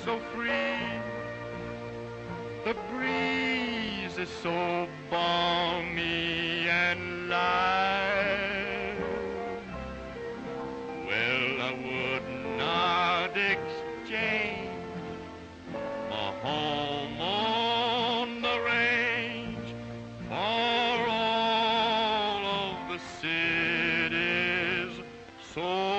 so free. The breeze is so balmy and light. Well, I would not exchange a home on the range for all of the cities so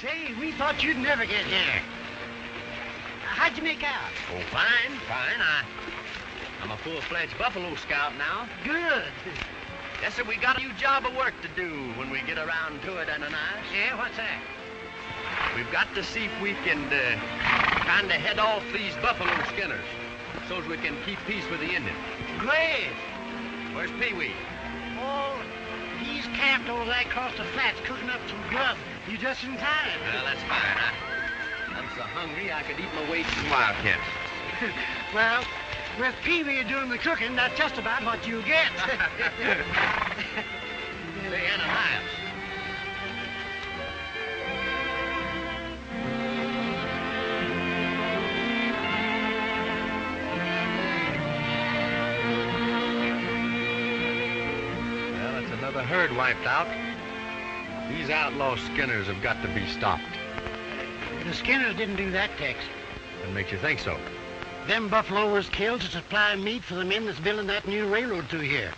Say, we thought you'd never get here. How'd you make out? Oh, fine, fine. I'm a full-fledged buffalo scout now. Good. Yes, sir, we got a new job of work to do when we get around to it, Ananias. Yeah, what's that? We've got to see if we can kind of head off these buffalo skinners so as we can keep peace with the Indians. Great. Where's Pee-wee? Oh, he's camped over there across the flats cooking up some grub. You just in time. Well, that's fine. I'm so hungry I could eat my weight in wildcats. Well, with Pee-wee doing the cooking, that's just about what you get. Say, Ananias. Well, it's another herd wiped out. These outlaw skinners have got to be stopped. The Skinners didn't do that, Tex. What makes you think so? Them buffalo was killed to supply meat for the men that's building that new railroad through here.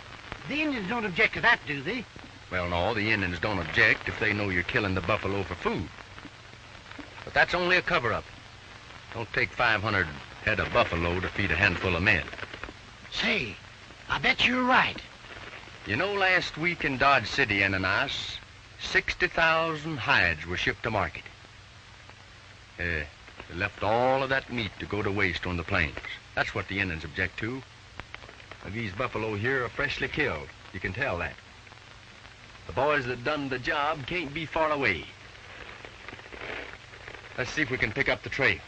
The Indians don't object to that, do they? Well, no, the Indians don't object if they know you're killing the buffalo for food. But that's only a cover-up. Don't take 500 head of buffalo to feed a handful of men. Say, I bet you're right. You know, last week in Dodge City, Ananias, 60,000 hides were shipped to market. They left all of that meat to go to waste on the plains. That's what the Indians object to. These buffalo here are freshly killed. You can tell that. The boys that done the job can't be far away. Let's see if we can pick up the trail.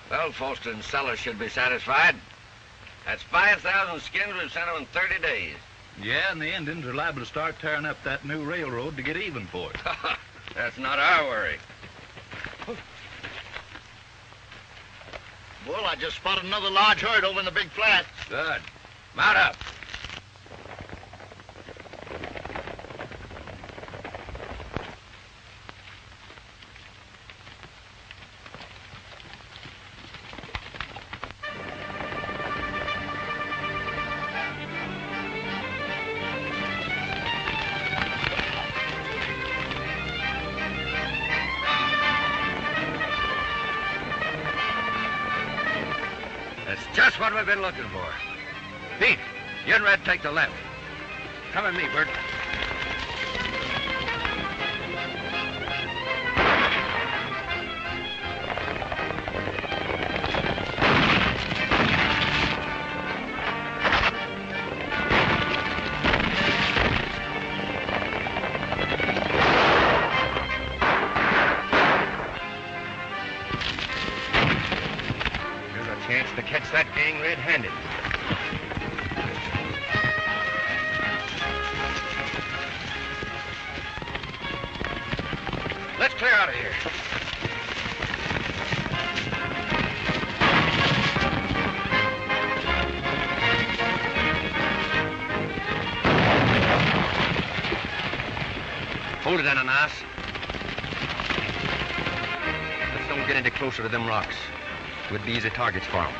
Well, Foster and Sellers should be satisfied. That's 5,000 skins we've sent them in 30 days. Yeah, and the Indians are liable to start tearing up that new railroad to get even for it. That's not our worry. Well, I just spotted another large herd over in the big flat. Good. Mount up. Just what we've been looking for. Pete, you and Red take the left. Come with me, Bert. Chance to catch that gang red-handed. Let's clear out of here. Hold it, Ananias. Let's don't get any closer to them rocks. Would be easy targets for them.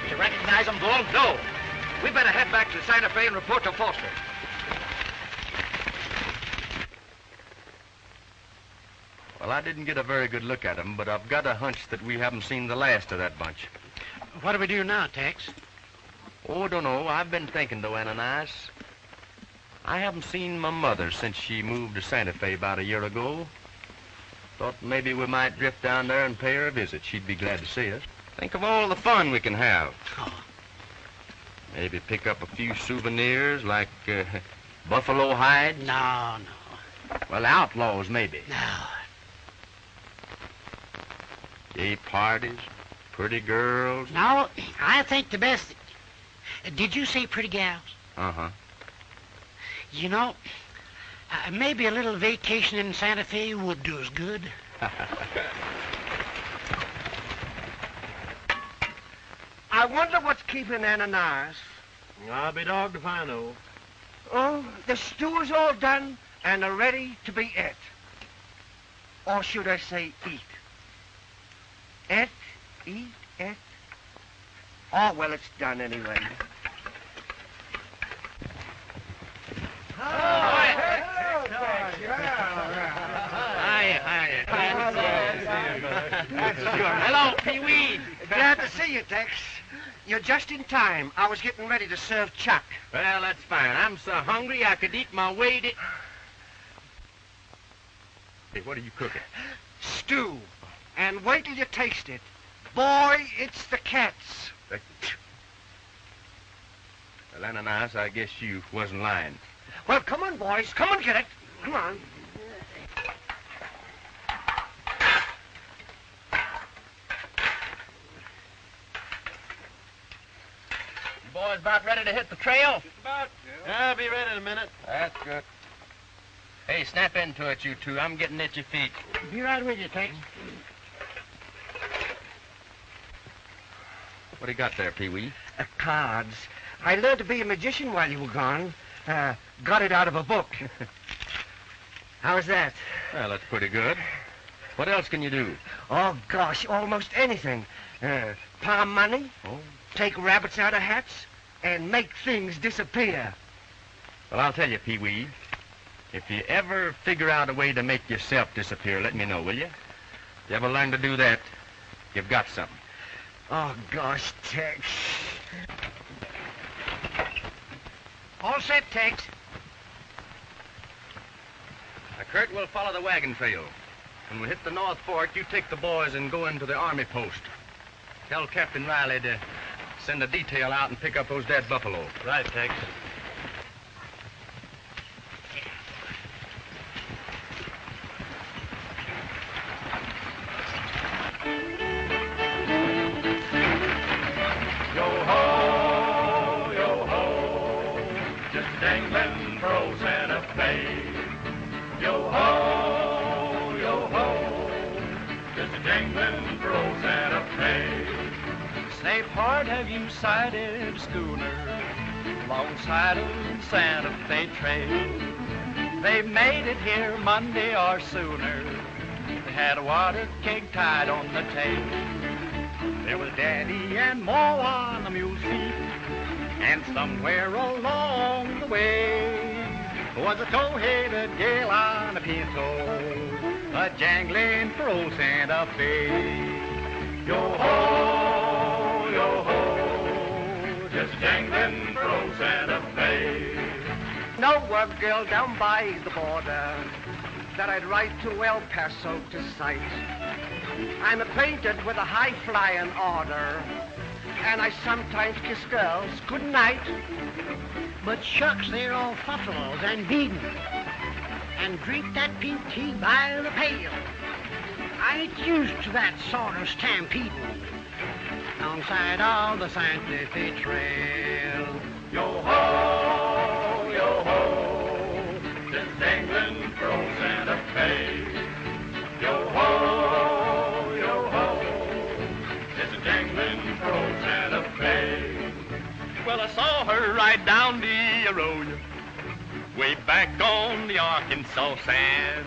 You recognize them, Bull? No. We better head back to Santa Fe and report to Foster. Well, I didn't get a very good look at them, but I've got a hunch that we haven't seen the last of that bunch. What do we do now, Tex? Oh, I don't know. I've been thinking, though, Ananias. I haven't seen my mother since she moved to Santa Fe about a year ago. Thought maybe we might drift down there and pay her a visit. She'd be glad to see us. Think of all the fun we can have. Oh. Maybe pick up a few souvenirs like buffalo hide. No. Well, outlaws, maybe. No. Gay parties, pretty girls. No, I think the best... Did you say pretty gals? Uh-huh. You know, maybe a little vacation in Santa Fe would do us good. I wonder what's keeping Ananias. I'll be dogged if I know. Oh, the stew's all done and are ready to be ate. Or should I say eat? Eat. Oh, well, it's done anyway. Hello, Pee-wee. Glad to see you, Tex. You're just in time. I was getting ready to serve Chuck. Well, that's fine. I'm so hungry I could eat my weight in... Hey, what are you cooking? Stew. And wait till you taste it. Boy, it's the cat's. Well, Ananias, I guess you wasn't lying. Well, come on, boys. Come and get it. Come on. You boys about ready to hit the trail? Just about. I'll be ready in a minute. That's good. Hey, snap into it, you two. I'm getting at your feet. Be right with you, Tex. What do you got there, Pee-wee? Cards. I learned to be a magician while you were gone. Got it out of a book. How's that? Well, that's pretty good. What else can you do? Oh, gosh, almost anything. Palm money, Oh. take rabbits out of hats, and make things disappear. Well, I'll tell you, Pee-wee. If you ever figure out a way to make yourself disappear, let me know, will you? If you ever learn to do that, you've got something. Oh, gosh, Tex. All set, Tex. Now, Kurt, we'll follow the wagon trail. When we hit the North Fork, you take the boys and go into the army post. Tell Captain Riley to send a detail out and pick up those dead buffalo. Right, Tex. Dangling pros and a fade. Yo ho, just a dangling pros and a fade. Say, pard, have you sighted a schooner alongside of the Santa Fe Trail? They made it here Monday or sooner. They had a water keg tied on the tail. There was Daddy and Ma on the mule's feet, and somewhere along the way was a tow-headed gal on a pinto, a jangling for old Santa Fe. Yo ho, just jangling pros and a fade. No work girl down by the border that I'd write to El Paso to cite. I'm acquainted with a high-flying order, and I sometimes kiss girls good night. But shucks, they're all buffaloes and beaten, and drink that pink tea by the pail. I ain't used to that sort of stampeding alongside all the Santa Fe Trail. Yo ho, just dangling pros and a fade. Yo ho, just a dangling pros and a fade. Well, I saw her ride down the arroyo, way back on the Arkansas sand,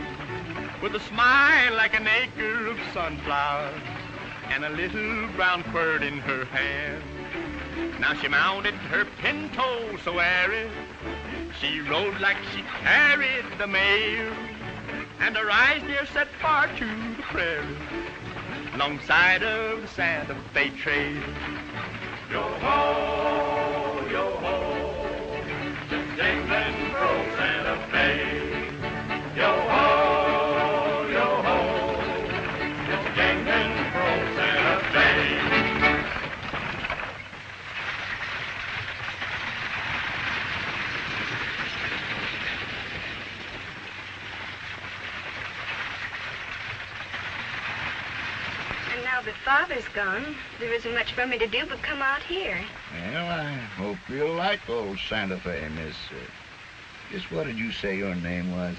with a smile like an acre of sunflowers and a little brown quirt in her hand. Now she mounted her pinto so airy, she rode like she carried the mail, and her eyes near set far to the prairie, alongside of the Santa Fe Trail. Yo ho, just dangling pros and a fade. Yo ho, just dangling pros and a fade. that Father's gone, there isn't much for me to do but come out here. Well, I hope you'll like old Santa Fe, Miss... just what did you say your name was?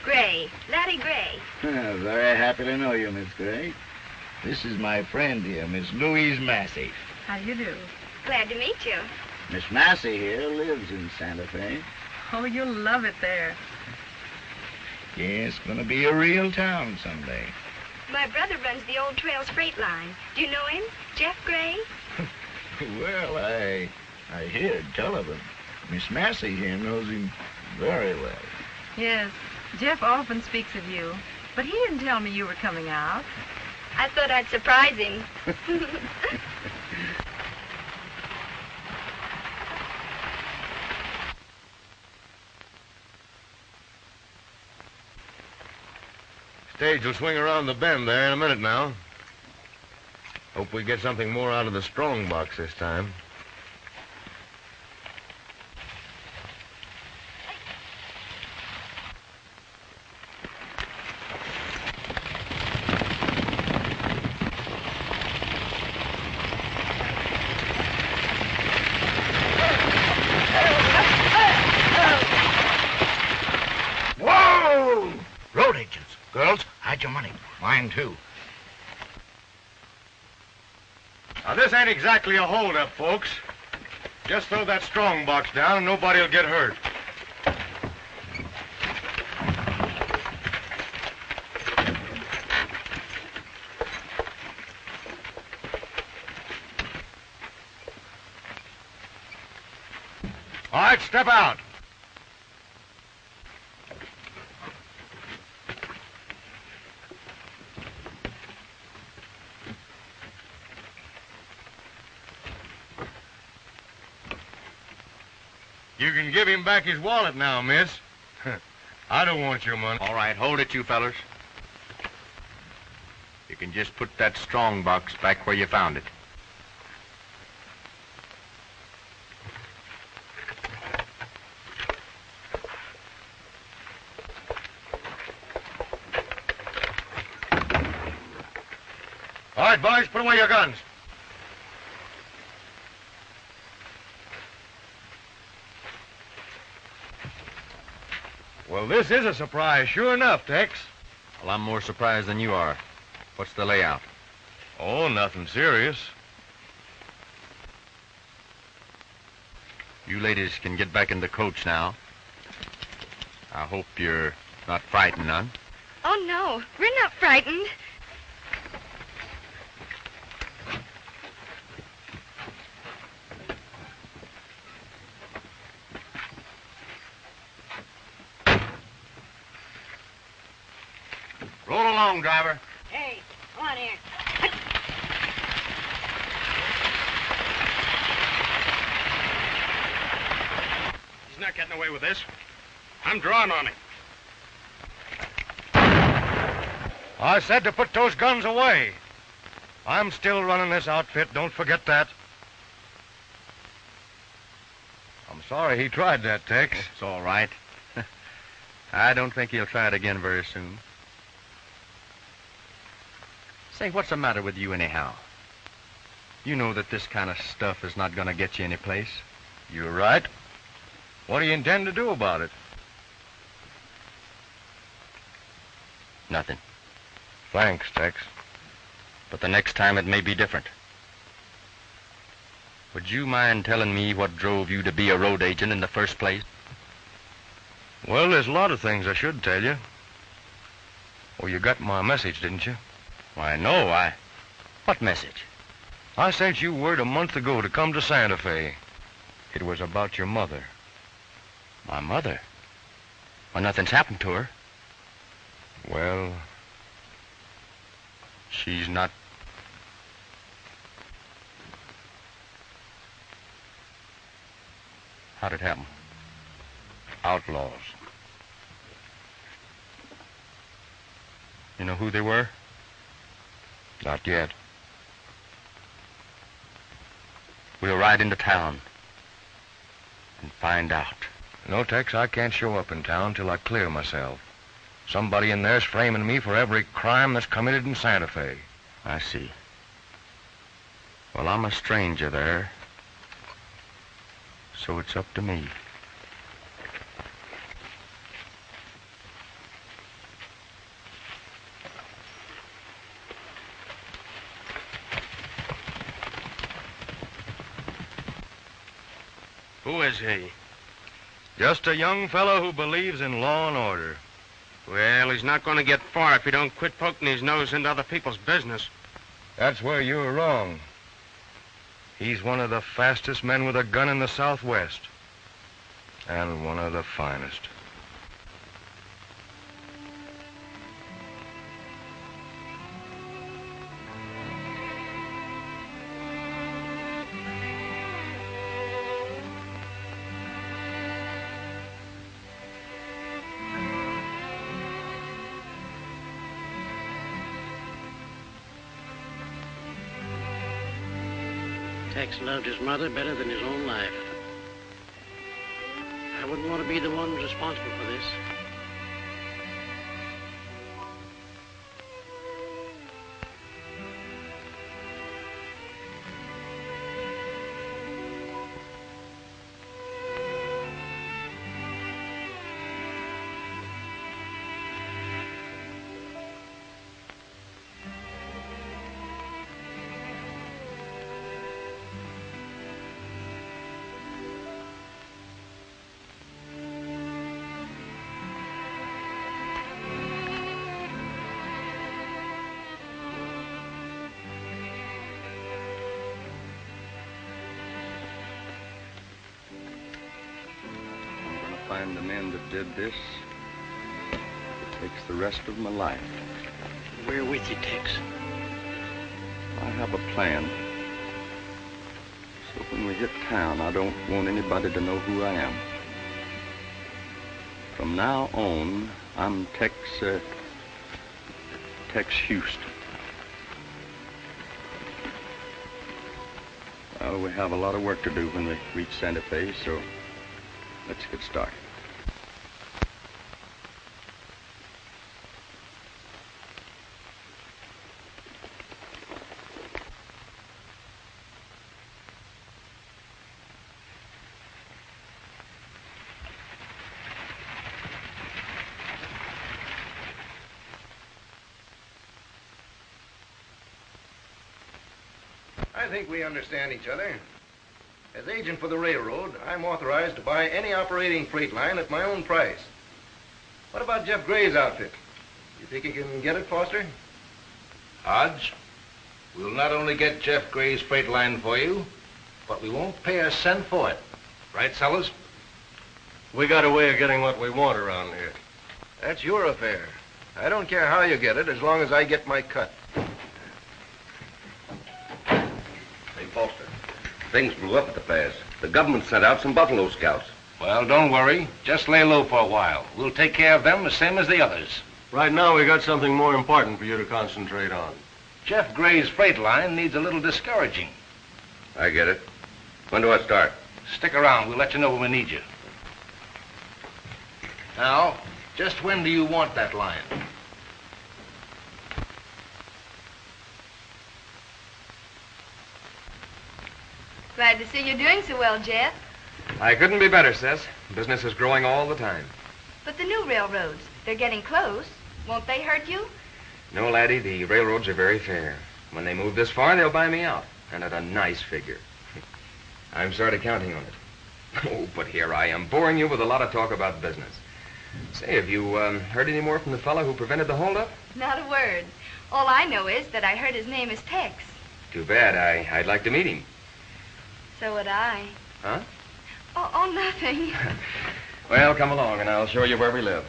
Gray. Laddie Gray. Very happy to know you, Miss Gray. This is my friend here, Miss Louise Massey. How do you do? Glad to meet you. Miss Massey here lives in Santa Fe. Oh, you'll love it there. Yeah, it's going to be a real town someday. My brother runs the Old Trails freight line. Do you know him? Jeff Gray? Well, I hear tell of him. Miss Massey here knows him very well. Yes, Jeff often speaks of you, but he didn't tell me you were coming out. I thought I'd surprise him. Stage will swing around the bend there in a minute now. Hope we get something more out of the strong box this time. Whoa! Road agents. Girls, hide your money. Mine, too. Now, this ain't exactly a holdup, folks. Just throw that strong box down and nobody will get hurt. All right, step out. You can give him back his wallet now, miss. I don't want your money. All right, hold it, you fellers. You can just put that strong box back where you found it. All right, boys, put away your guns. Well, this is a surprise, sure enough, Tex. Well, I'm more surprised than you are. What's the layout? Oh, nothing serious. You ladies can get back in the coach now. I hope you're not frightened none. Oh, no. We're not frightened. Roll along, driver. Hey, come on here. He's not getting away with this. I'm drawing on him. I said to put those guns away. I'm still running this outfit, don't forget that. I'm sorry he tried that, Tex. It's all right. I don't think he'll try it again very soon. Say, what's the matter with you anyhow? You know that this kind of stuff is not going to get you any place. You're right. What do you intend to do about it? Nothing. Thanks, Tex. But the next time it may be different. Would you mind telling me what drove you to be a road agent in the first place? Well, there's a lot of things I should tell you. Oh, you got my message, didn't you? Why, no, What message? I sent you word a month ago to come to Santa Fe. It was about your mother. My mother? Well, nothing's happened to her. Well, she's not... How'd it happen? Outlaws. You know who they were? Not yet. We'll ride into town and find out. No, Tex, I can't show up in town till I clear myself. Somebody in there's framing me for every crime that's committed in Santa Fe. I see. Well, I'm a stranger there, so it's up to me. Who is he? Just a young fellow who believes in law and order. Well, he's not going to get far if he don't quit poking his nose into other people's business. That's where you're wrong. He's one of the fastest men with a gun in the Southwest. And one of the finest. Tex loved his mother better than his own life. I wouldn't want to be the one responsible for this. Find the men that did this. It takes the rest of my life. We're with you, Tex. I have a plan. So when we hit town, I don't want anybody to know who I am. From now on, I'm Tex Houston. Well, we have a lot of work to do when we reach Santa Fe, so let's get started. I think we understand each other. As agent for the railroad, I'm authorized to buy any operating freight line at my own price. What about Jeff Gray's outfit? You think you can get it, Foster? Hodge, we'll not only get Jeff Gray's freight line for you, but we won't pay a cent for it. Right, Sellers? We got a way of getting what we want around here. That's your affair. I don't care how you get it, as long as I get my cut. Hey, Foster, things blew up at the pass. The government sent out some buffalo scouts. Well, don't worry. Just lay low for a while. We'll take care of them the same as the others. Right now, we got something more important for you to concentrate on. Jeff Gray's freight line needs a little discouraging. I get it. When do I start? Stick around. We'll let you know when we need you. Now, just when do you want that line? Glad to see you're doing so well, Jeff. I couldn't be better, Sis. Business is growing all the time. But the new railroads, they're getting close. Won't they hurt you? No, laddie, the railroads are very fair. When they move this far, they'll buy me out, and at a nice figure. I've started counting on it. Oh, but here I am, boring you with a lot of talk about business. Say, have you heard any more from the fellow who prevented the holdup? Not a word. All I know is that I heard his name is Tex. Too bad. I'd like to meet him. So would I. Huh? Oh, nothing. Well, come along, and I'll show you where we live.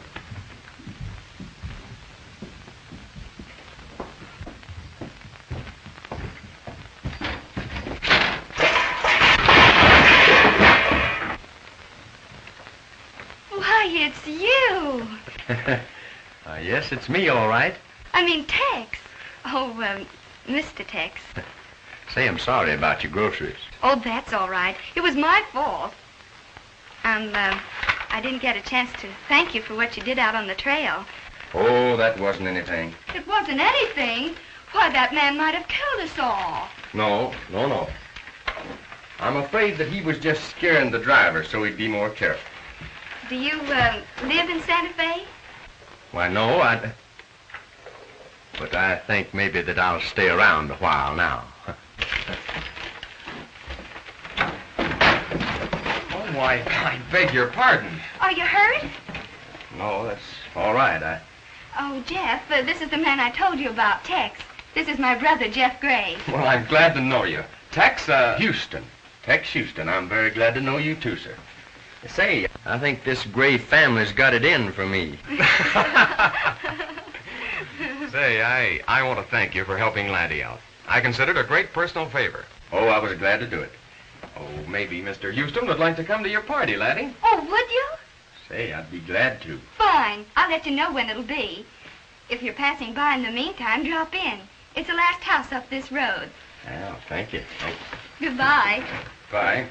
Why, it's you. Yes, it's me, all right. I mean, Tex. Oh, Mr. Tex. Say, I'm sorry about your groceries. Oh, that's all right. It was my fault. I didn't get a chance to thank you for what you did out on the trail. Oh, that wasn't anything. It wasn't anything. Why, that man might have killed us all. No. I'm afraid that he was just scaring the driver so he'd be more careful. Do you, live in Santa Fe? Why, no, but I think maybe that I'll stay around a while now. Oh, why, I beg your pardon. Are you hurt? No, that's all right. Oh, Jeff, this is the man I told you about, Tex. This is my brother, Jeff Gray. Well, I'm glad to know you. Tex, Houston. Tex Houston. I'm very glad to know you, too, sir. Say, I think this Gray family's got it in for me. Say, I want to thank you for helping Laddie out. I consider it a great personal favor. Oh, I was glad to do it. Oh, maybe Mr. Houston would like to come to your party, Laddie. Oh, would you? Say, I'd be glad to. Fine. I'll let you know when it'll be. If you're passing by in the meantime, drop in. It's the last house up this road. Oh, thank you. Goodbye. Bye.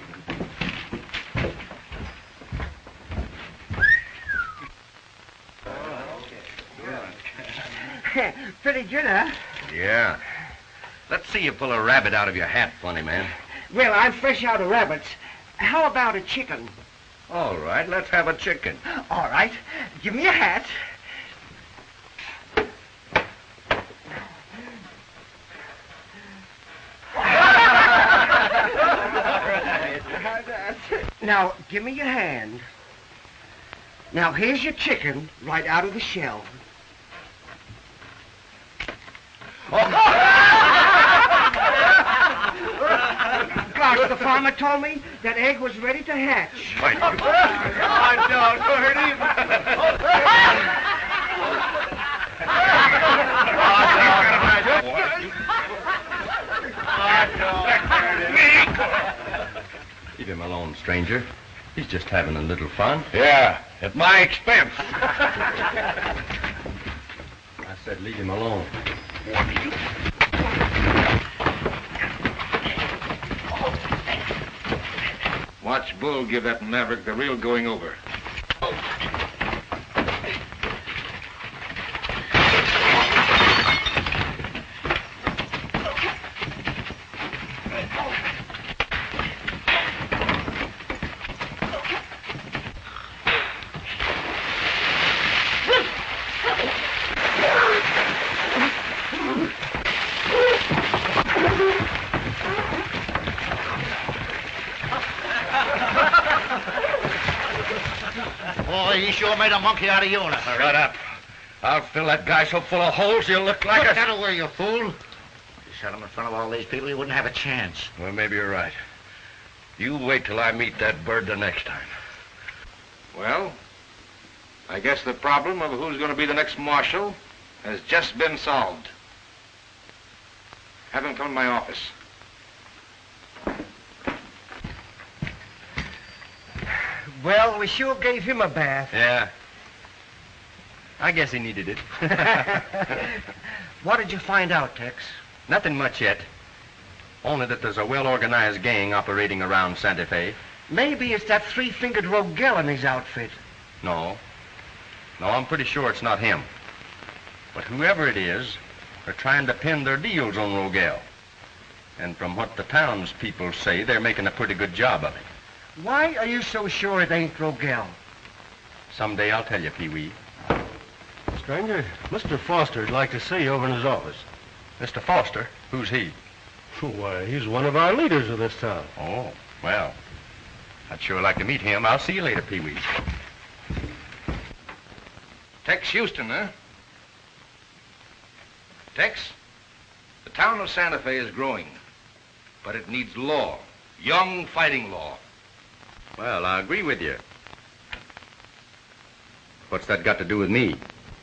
Pretty good, huh? Yeah. Let's see you pull a rabbit out of your hat, funny man. Well, I'm fresh out of rabbits. How about a chicken? All right, let's have a chicken. All right. Give me a hat. Now, give me your hand. Now, here's your chicken right out of the shell. Gosh, the farmer told me that egg was ready to hatch. Leave him alone, stranger. He's just having a little fun. Yeah, at my expense. I said leave him alone. Watch Bull give that maverick the real going over. Boy, he sure made a monkey out of you in a hurry. Shut up. I'll fill that guy so full of holes he'll look like Put a... that away, you fool. If you shot him in front of all these people, he wouldn't have a chance. Well, maybe you're right. You wait till I meet that bird the next time. Well, I guess the problem of who's going to be the next marshal has just been solved. Have him come to my office. Well, we sure gave him a bath. Yeah. I guess he needed it. What did you find out, Tex? Nothing much yet. Only that there's a well-organized gang operating around Santa Fe. Maybe it's that three-fingered Rogel in his outfit. No, I'm pretty sure it's not him. But whoever it is, they're trying to pin their deals on Rogel. And from what the townspeople say, they're making a pretty good job of it. Why are you so sure it ain't Rogel? Someday I'll tell you, Pee-wee. Stranger, Mr. Foster'd like to see you over in his office. Mr. Foster? Who's he? Why, he's one of our leaders of this town. Oh, well, I'd sure like to meet him. I'll see you later, Pee-wee. Tex Houston, huh? Tex, the town of Santa Fe is growing, but it needs law, young fighting law. Well, I agree with you. What's that got to do with me?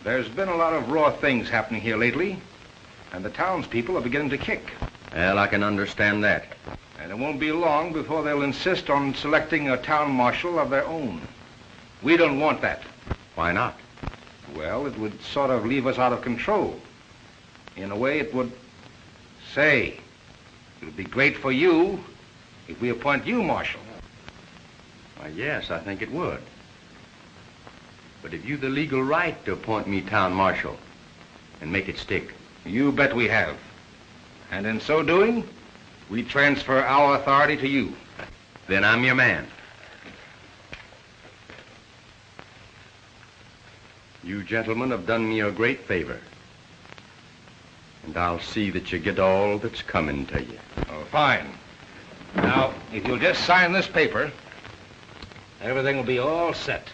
There's been a lot of raw things happening here lately, and the townspeople are beginning to kick. Well, I can understand that. And it won't be long before they'll insist on selecting a town marshal of their own. We don't want that. Why not? Well, it would sort of leave us out of control. In a way, it would say, it would be great for you if we appoint you marshal. Why, yes, I think it would. But have you the legal right to appoint me town marshal and make it stick? You bet we have. And in so doing, we transfer our authority to you. Then I'm your man. You gentlemen have done me a great favor. And I'll see that you get all that's coming to you. Oh, fine. Now, if you'll just sign this paper, everything will be all set.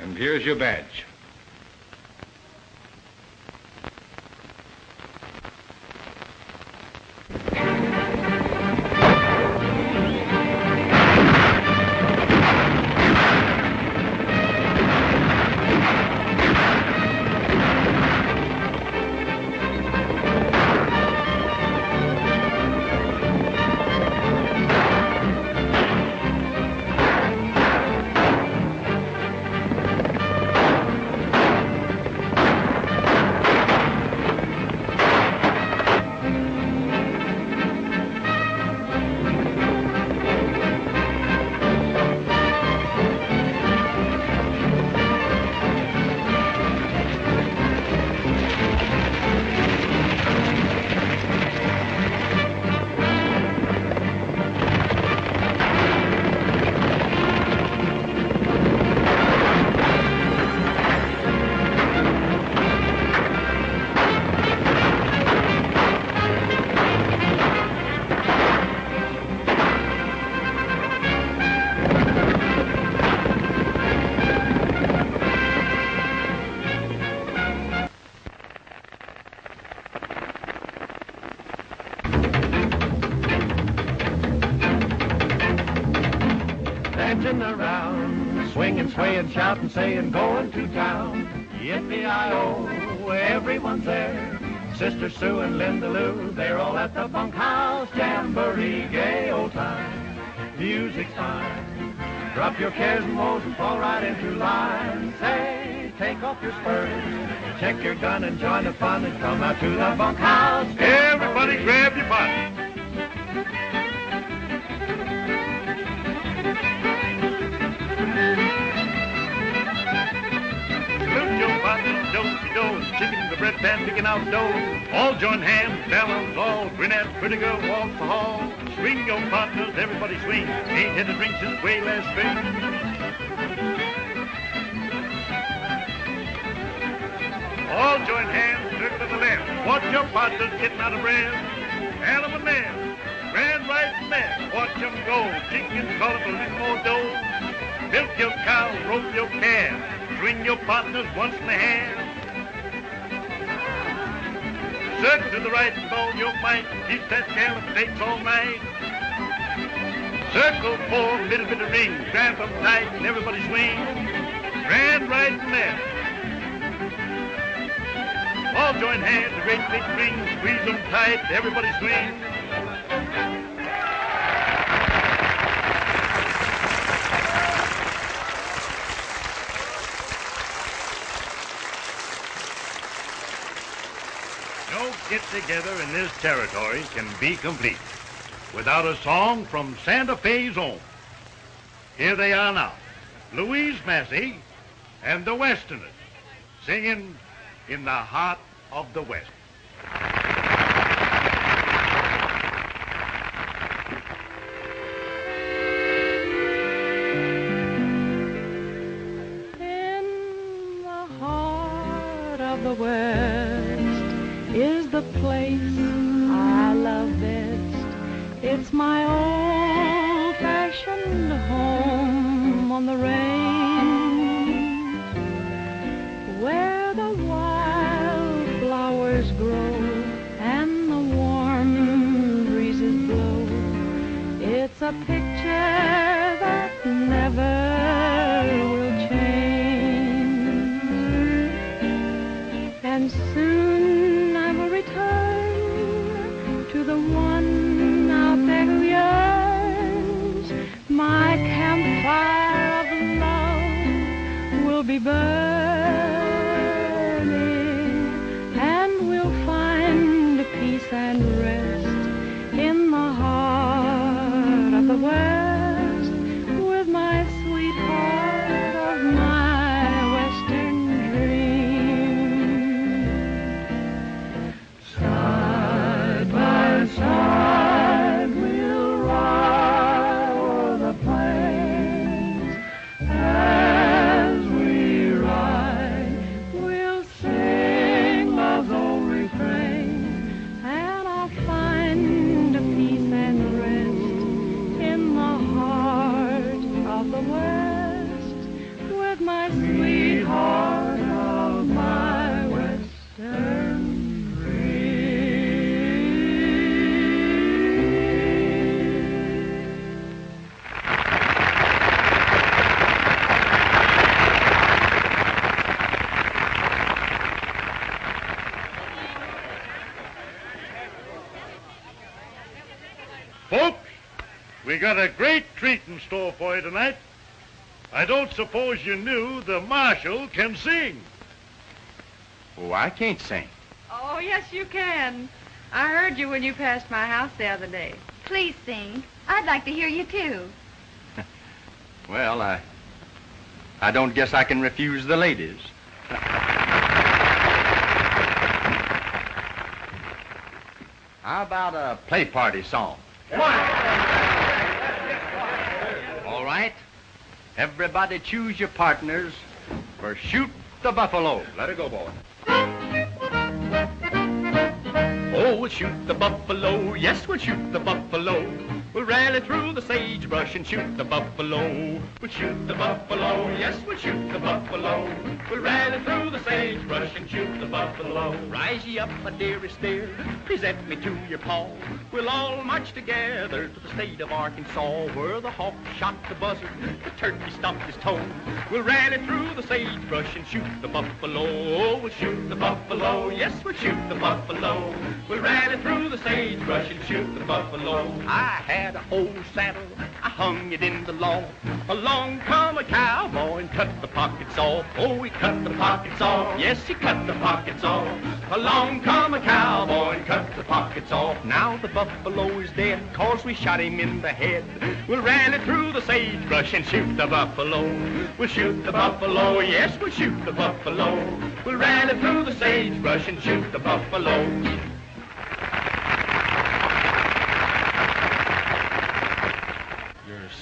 And here's your badge. Dancing around, swinging, swaying, shouting, saying, going to town. Yippee-I-O, everyone's there. Sister Sue and Linda Lou, they're all at the bunkhouse jamboree. Gay old time, music's fine. Drop your cares and woes and fall right into line. Say, take off your spurs, check your gun and join the fun and come out to the bunkhouse. Everybody grab your bottle. Chicken, the bread pan, picking out dough. All join hands, balance all. Brunette, pretty girl, walks the hall. Swing your partners, everybody swing. Ain't had a drink since way last spring. All join hands, circle to the left. Watch your partners getting out of breath. Hell of a man, grand right man. Watch them go. Chickens call for a little more dough. Milk your cow, rope your calf. Swing your partners once in the hand. Circle to the right with all your might. Keep that gallop stakes all night. Circle for a little bit of ring. Grab them tight and everybody swing. Grand right and left. All join hands, a great big ring. Squeeze them tight, everybody swing. No get-together in this territory can be complete without a song from Santa Fe's own. Here they are now, Louise Massey and the Westerners, singing In the Heart of the West. In the heart of the West is the place I love best. It's my old-fashioned home on the range, where the wildflowers grow and the warm breezes blow. It's a picture that never will change, and soon I will return to the one out there who yearns. My campfire of love will be burning, and we'll find peace and rest in the heart of the West. Folks, we got a great treat in store for you tonight. I don't suppose you knew the marshal can sing. Oh, I can't sing. Oh, yes, you can. I heard you when you passed my house the other day. Please sing. I'd like to hear you, too. Well, I don't guess I can refuse the ladies. How about a play party song? All right. Everybody choose your partners for Shoot the Buffalo. Let it go, boy. Oh, we'll shoot the buffalo, yes, we'll shoot the buffalo. We'll rally through the sagebrush and shoot the buffalo. We'll shoot the buffalo, yes, we'll shoot the buffalo. We'll rally through the sagebrush and shoot the buffalo. Rise ye up, my dearest dear, present me to your paw. We'll all march together to the state of Arkansas, where the hawk shot the buzzard, the turkey stomped his toe. We'll rally through the sagebrush and shoot the buffalo. We'll shoot the buffalo, yes, we'll shoot the buffalo. We'll rally through the sagebrush and shoot the buffalo. I had a old saddle, I hung it in the loft. Along come a cowboy and cut the pockets off. Oh, he cut the pockets off, yes, he cut the pockets off. Along come a cowboy and cut the pockets off. Now the buffalo is dead, 'cause we shot him in the head. We'll rally through the sagebrush and shoot the buffalo. We'll shoot the buffalo, yes, we'll shoot the buffalo. We'll rally through the sagebrush and shoot the buffalo.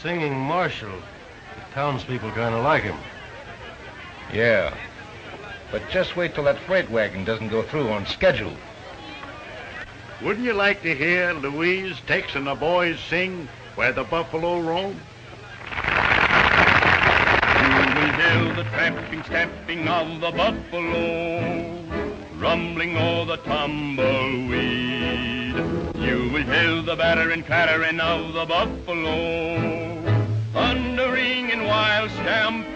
Singing Marshal. The townspeople kind of like him. Yeah. But just wait till that freight wagon doesn't go through on schedule. Wouldn't you like to hear Louise, Tex, and the boys sing Where the Buffalo Roam? You will hear the tramping, stamping of the buffalo, rumbling o'er the tumbleweed. You will hear the battering, clattering of the buffalo, thundering in wild stampede.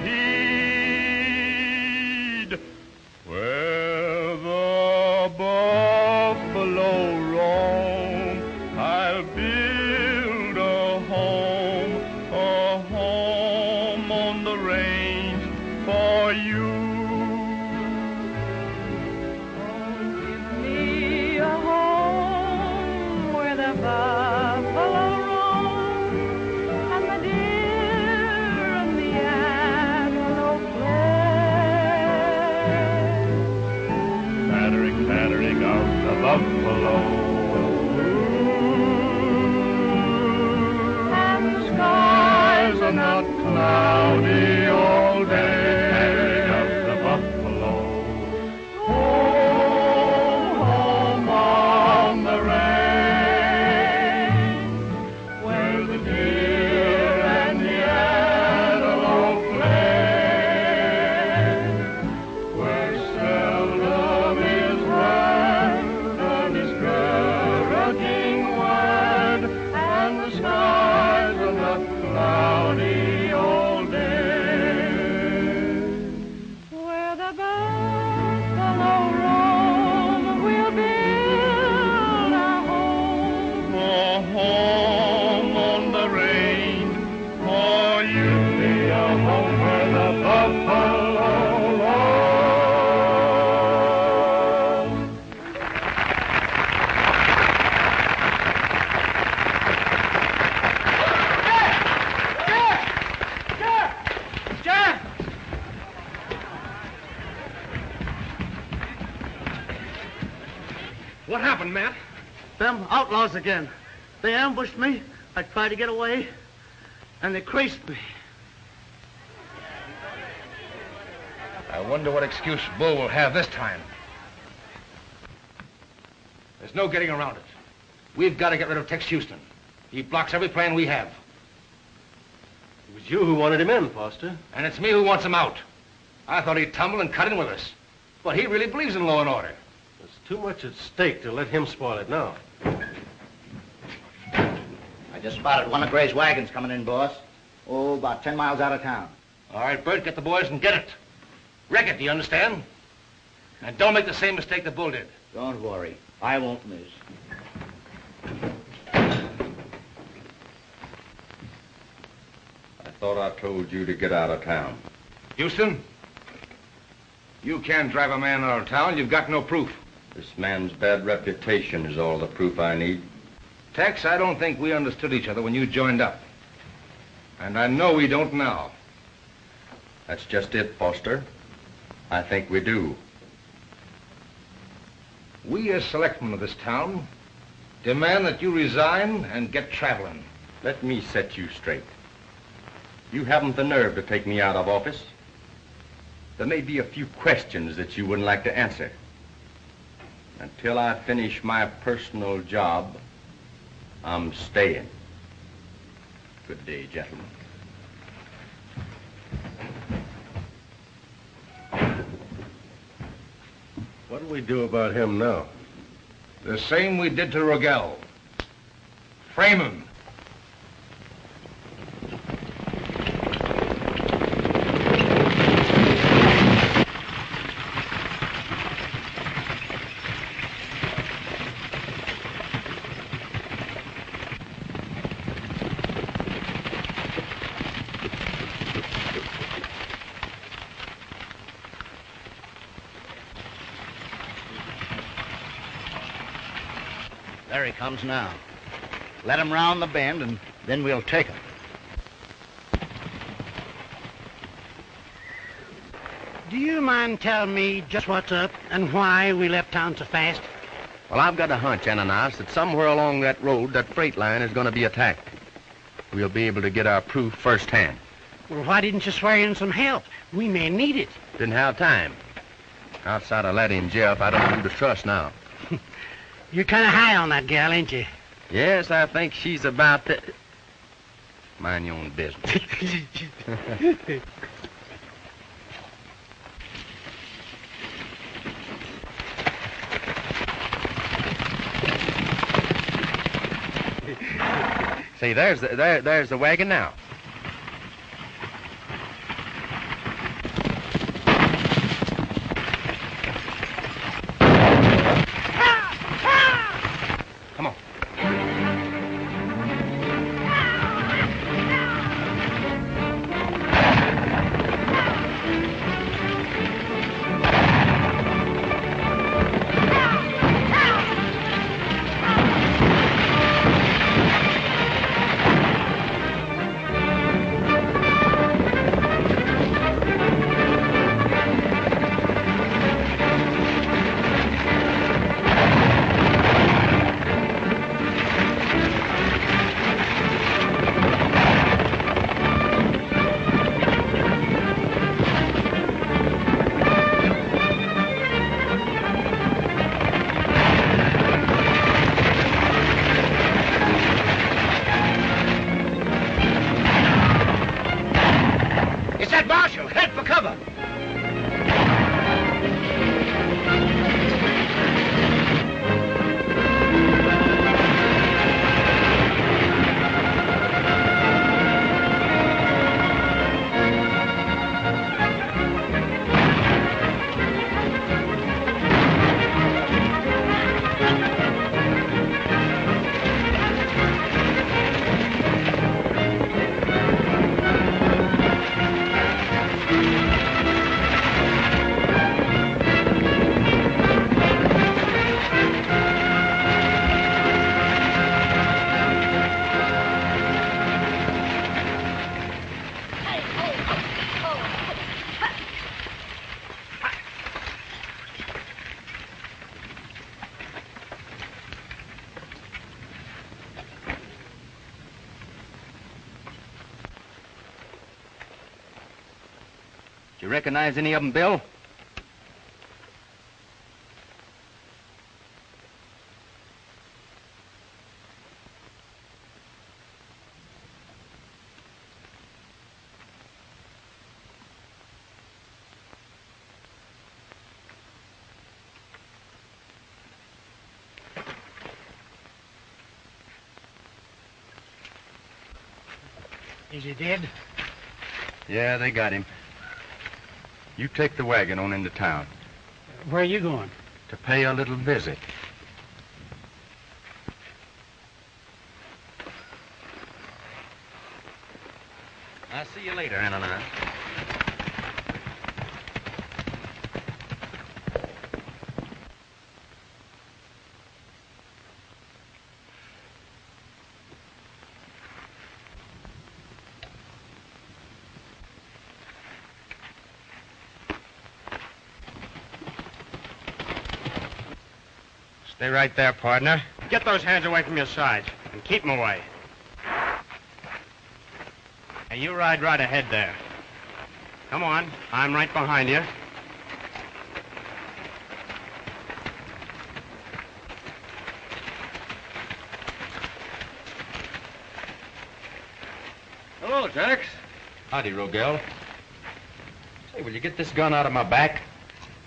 Where the buffalo roam, I'll build a home on the range for you. Buffalo roam, and the deer and the antelope play. Clattering, clattering of the buffalo. And the skies are not cloudy all day. Clattering of the buffalo. Home on the range. What happened, Matt? Them outlaws again. They ambushed me. I tried to get away, and they creased me. I wonder what excuse Bull will have this time. There's no getting around it. We've got to get rid of Tex Houston. He blocks every plan we have. It was you who wanted him in, Foster. And it's me who wants him out. I thought he'd tumble and cut in with us. But he really believes in law and order. There's too much at stake to let him spoil it now. I just spotted one of Gray's wagons coming in, boss. Oh, about 10 miles out of town. All right, Bert, get the boys and get it. Wreck it, do you understand? And don't make the same mistake that Bull did. Don't worry. I won't miss. thought I told you to get out of town. Houston, you can't drive a man out of town. You've got no proof. This man's bad reputation is all the proof I need. Tex, I don't think we understood each other when you joined up. And I know we don't now. That's just it, Foster. I think we do. We, as selectmen of this town, demand that you resign and get traveling. Let me set you straight. You haven't the nerve to take me out of office. There may be a few questions that you wouldn't like to answer. Until I finish my personal job, I'm staying. Good day, gentlemen. What do we do about him now? The same we did to Rogel. Frame him. There he comes now. Let him round the bend, and then we'll take him. Do you mind telling me just what's up and why we left town so fast? Well, I've got a hunch, Ananias, that somewhere along that road, that freight line is going to be attacked. We'll be able to get our proof firsthand. Well, why didn't you swear in some help? We may need it. Didn't have time. Outside of Letty and Jeff, I don't know who to trust now. You're kind of high on that gal, ain't you? Yes, I think she's about to... Mind your own business. See, there's the wagon now. Come on. Marshal, head for cover. Do you recognize any of them, Bill? Is he dead? Yeah, they got him. You take the wagon on into town. Where are you going? To pay a little visit. I'll see you later, Ananias. Stay right there, partner. Get those hands away from your sides and keep them away. Hey, you ride right ahead there. Come on, I'm right behind you. Hello, Tex. Howdy, Rogel. Say, will you get this gun out of my back?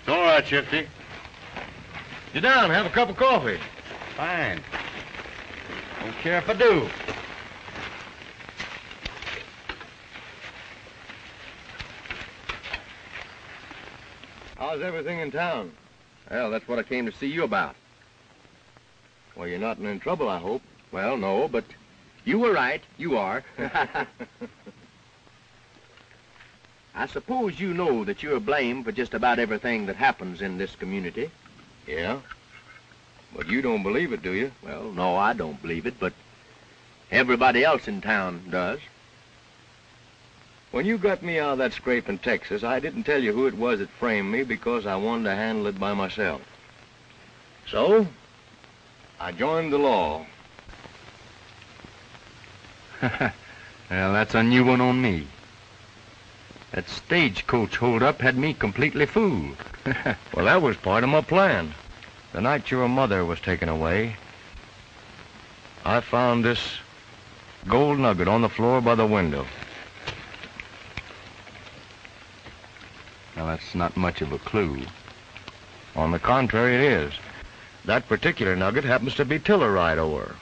It's all right, Shifty. Sit down and have a cup of coffee. Fine. Don't care if I do. How's everything in town? Well, that's what I came to see you about. Well, you're not in trouble, I hope. Well, no, but you were right. You are. I suppose you know that you're blamed for just about everything that happens in this community. Yeah? But you don't believe it, do you? Well, no, I don't believe it, but everybody else in town does. When you got me out of that scrape in Texas, I didn't tell you who it was that framed me because I wanted to handle it by myself. So, I joined the law. Well, that's a new one on me. That stagecoach holdup had me completely fooled. Well, that was part of my plan. The night your mother was taken away, I found this gold nugget on the floor by the window. Now, that's not much of a clue. On the contrary, it is. That particular nugget happens to be Tilleride ore.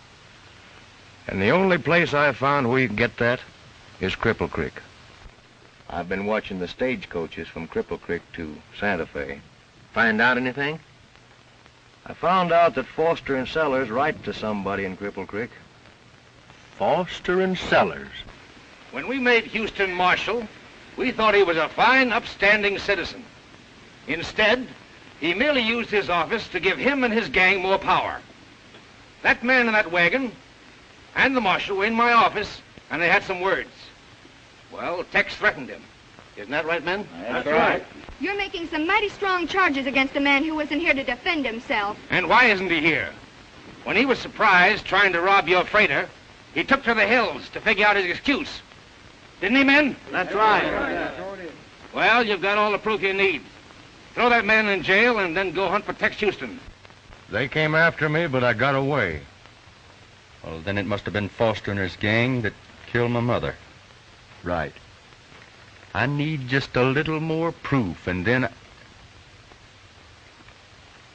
And the only place I found where you can get that is Cripple Creek. I've been watching the stagecoaches from Cripple Creek to Santa Fe. Find out anything? I found out that Foster and Sellers write to somebody in Cripple Creek. Foster and Sellers. When we made Houston marshal, we thought he was a fine, upstanding citizen. Instead, he merely used his office to give him and his gang more power. That man in that wagon and the marshal were in my office, and they had some words. Well, Tex threatened him. Isn't that right, men? That's right. You're making some mighty strong charges against a man who wasn't here to defend himself. And why isn't he here? When he was surprised trying to rob your freighter, he took to the hills to figure out his excuse. Didn't he, men? That's right. Well, you've got all the proof you need. Throw that man in jail and then go hunt for Tex Houston. They came after me, but I got away. Well, then it must have been Foster and his gang that killed my mother. Right. I need just a little more proof, and then...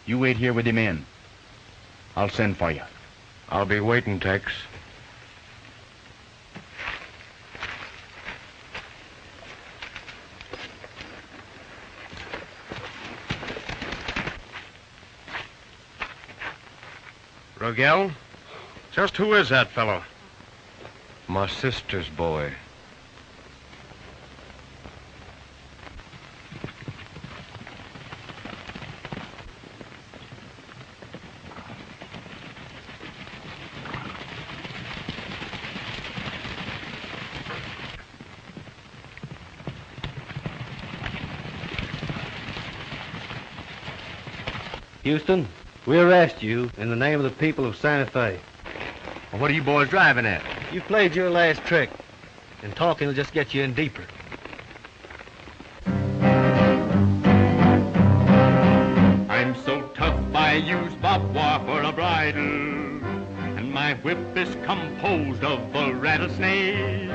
You wait here with the men. I'll send for you. I'll be waiting, Tex. Rogel? Just who is that fellow? My sister's boy. Houston, we arrest you in the name of the people of Santa Fe. Well, what are you boys driving at? You played your last trick, and talking will just get you in deeper. I'm so tough I use barbed wire for a bridle, and my whip is composed of a rattlesnake.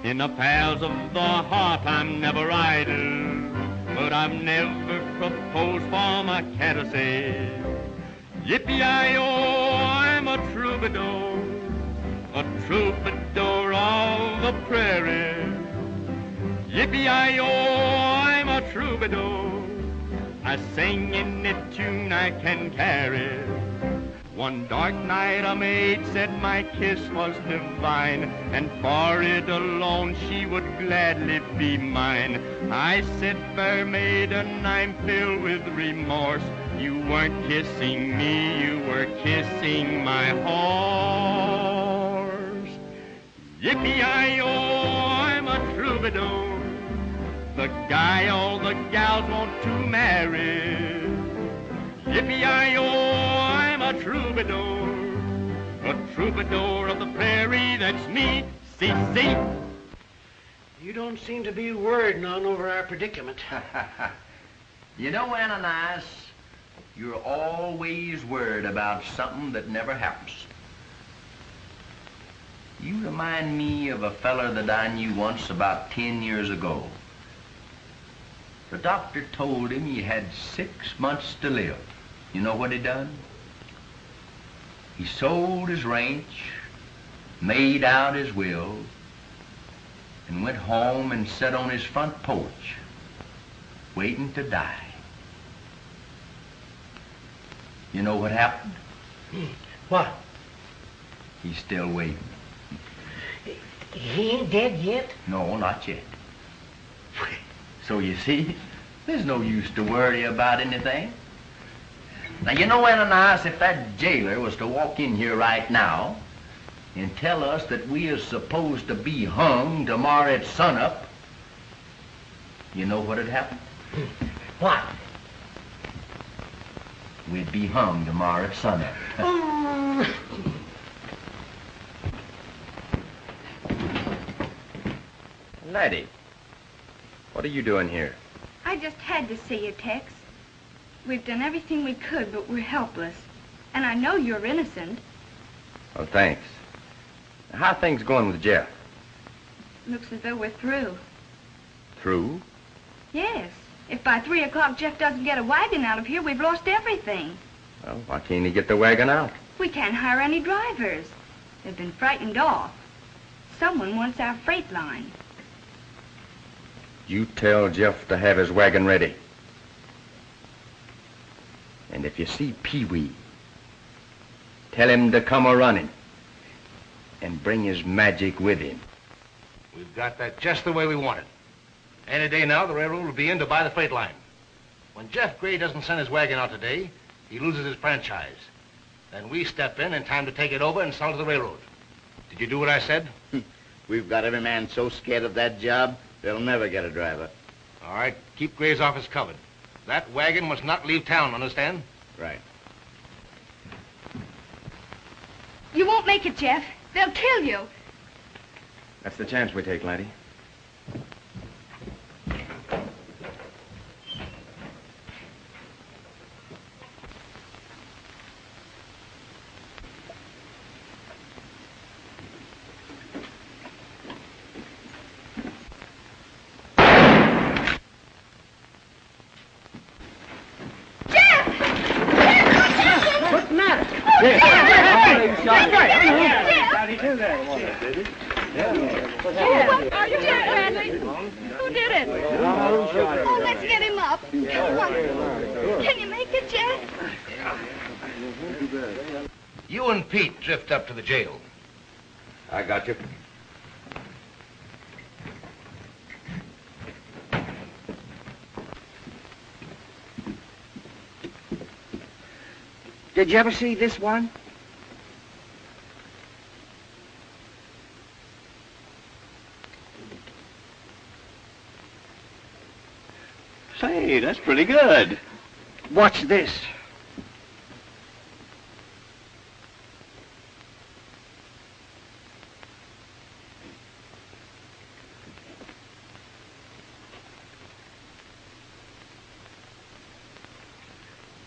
In the paths of the heart I'm never idle, but I've never proposed for my candidacy. Yippee-I-O, I'm a troubadour of the prairie. Yippee-I-O, I'm a troubadour. I sing any tune I can carry. One dark night a maid said my kiss was divine, and for it alone she would gladly be mine. I said, fair maiden, I'm filled with remorse. You weren't kissing me, you were kissing my horse. Yippee-I-O, I'm a troubadour, the guy all the gals want to marry. Yippee-I-O, I'm a troubadour of the prairie, that's me, see. You don't seem to be worried none over our predicament. You know, Ananias, you're always worried about something that never happens. You remind me of a feller that I knew once about 10 years ago. The doctor told him he had 6 months to live. You know what he done? He sold his ranch, made out his will, and went home and sat on his front porch, waiting to die. You know what happened? What? He's still waiting. He ain't dead yet? No, not yet. So you see, there's no use to worry about anything. Now, you know, Ananias, if that jailer was to walk in here right now and tell us that we are supposed to be hung tomorrow at sunup, you know what'd happen? What? We'd be hung tomorrow at sunup. Laddie, what are you doing here? I just had to see you, Tex. We've done everything we could, but we're helpless. And I know you're innocent. Oh, thanks. How are things going with Jeff? Looks as though we're through. Through? Yes. If by 3 o'clock Jeff doesn't get a wagon out of here, we've lost everything. Well, why can't he get the wagon out? We can't hire any drivers. They've been frightened off. Someone wants our freight line. You tell Jeff to have his wagon ready. And if you see Pee-wee, tell him to come a-running and bring his magic with him. We've got that just the way we want it. Any day now, the railroad will be in to buy the freight line. When Jeff Gray doesn't send his wagon out today, he loses his franchise. Then we step in time to take it over and sell to the railroad. Did you do what I said? We've got every man so scared of that job, they'll never get a driver. All right, keep Gray's office covered. That wagon must not leave town, understand? Right. You won't make it, Jeff. They'll kill you. That's the chance we take, Laddie. Who did it? Oh, let's get him up. Come on. Can you make it, Jeff? You and Pete drift up to the jail. I got you. Did you ever see this one? Say, that's pretty good. Watch this.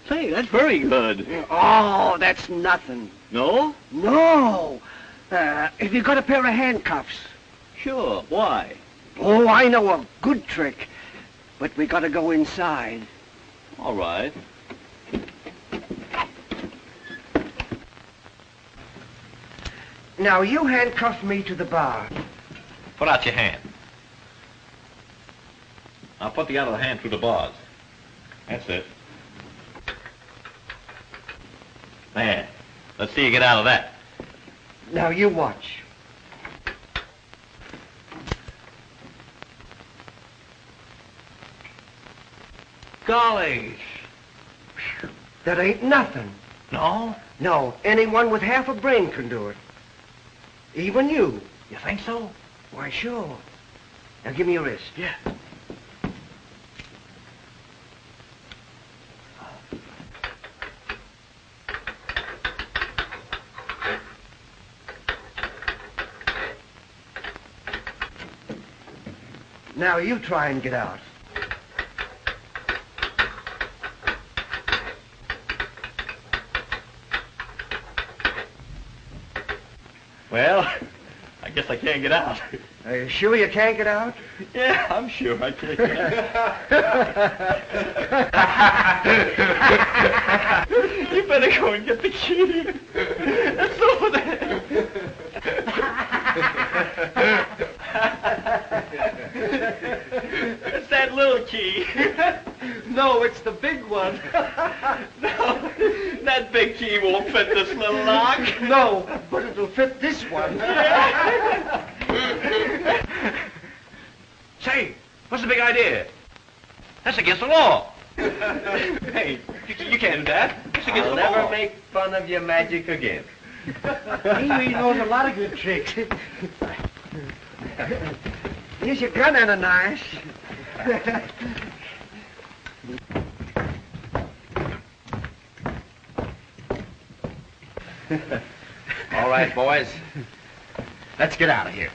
Say, that's very good. Oh, that's nothing. No? No. Have you got a pair of handcuffs? Sure. Why? Oh, I know a good trick. But we gotta go inside. All right. Now, you handcuff me to the bar. Put out your hand. I'll put the other hand through the bars. That's it. There. Let's see you get out of that. Now, you watch. Golly. That ain't nothing. No? No, anyone with half a brain can do it. Even you. You think so? Why, sure. Now, give me your wrist. Yeah. Now, you try and get out. Well, I guess I can't get out. Are you sure you can't get out? Yeah, I'm sure I can't get out. You better go and get the key. That's over there. It's that little key. No, it's the big one. No, that big key won't fit this little lock. No, but it'll fit this one. Say, what's the big idea? That's against the law. Hey, you can't do that. It's against I'll the law. never make fun of your magic again. He knows a lot of good tricks. Here's your gun, Ananias. All right, boys. Let's get out of here.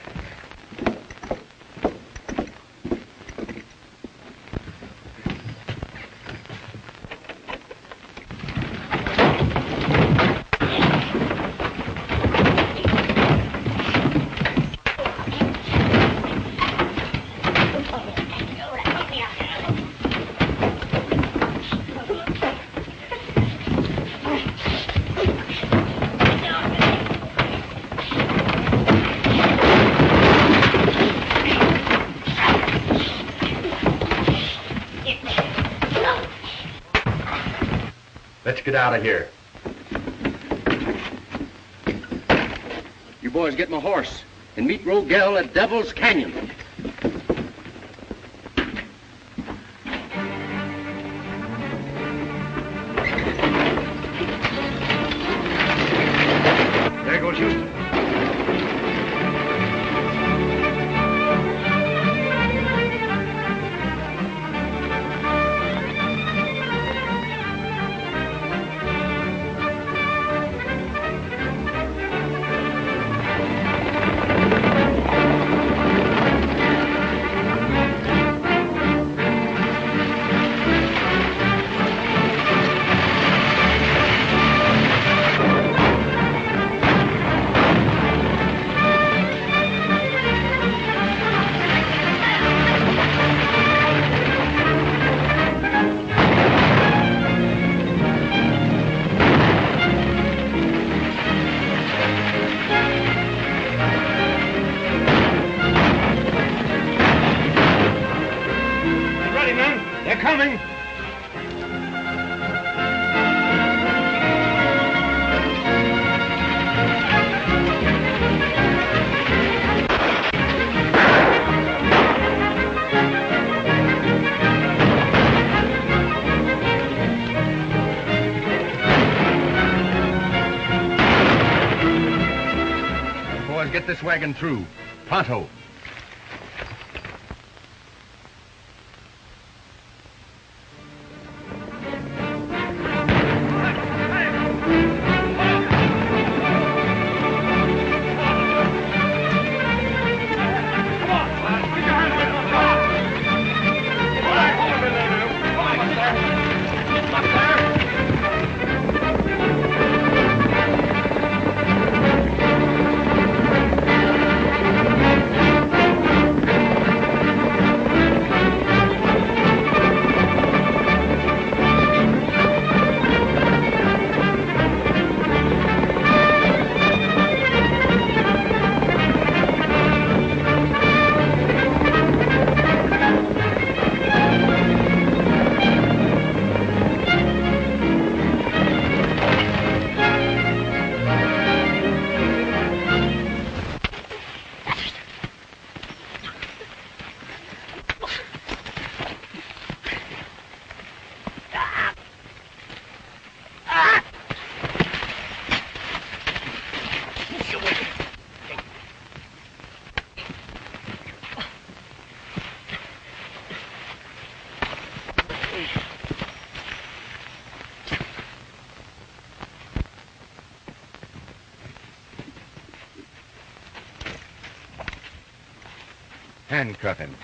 Let's get out of here. You boys get my horse and meet Rogel at Devil's Canyon. There goes Houston. They're coming. Boys, get this wagon through. Pronto. Handcuff him.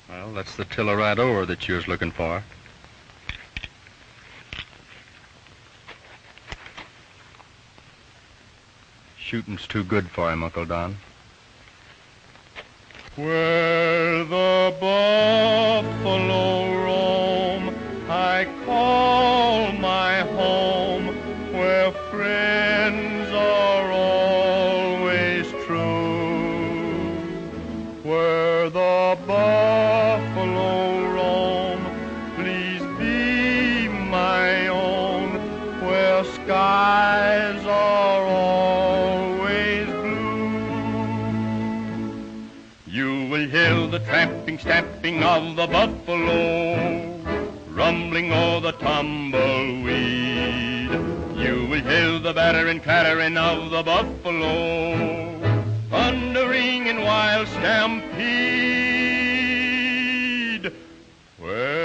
Well, that's the tiller right over that you was looking for. Shooting's too good for him, Uncle Don. Where the buffalo roam, I call my home, where friends are always true. Where the buffalo roam, please be my own, where skies are always blue. You will hear the tramping, stamping of the buffalo, rumbling o'er the tumbleweed. You will hear the battering, clattering of the buffalo, thundering in wild stampede. Where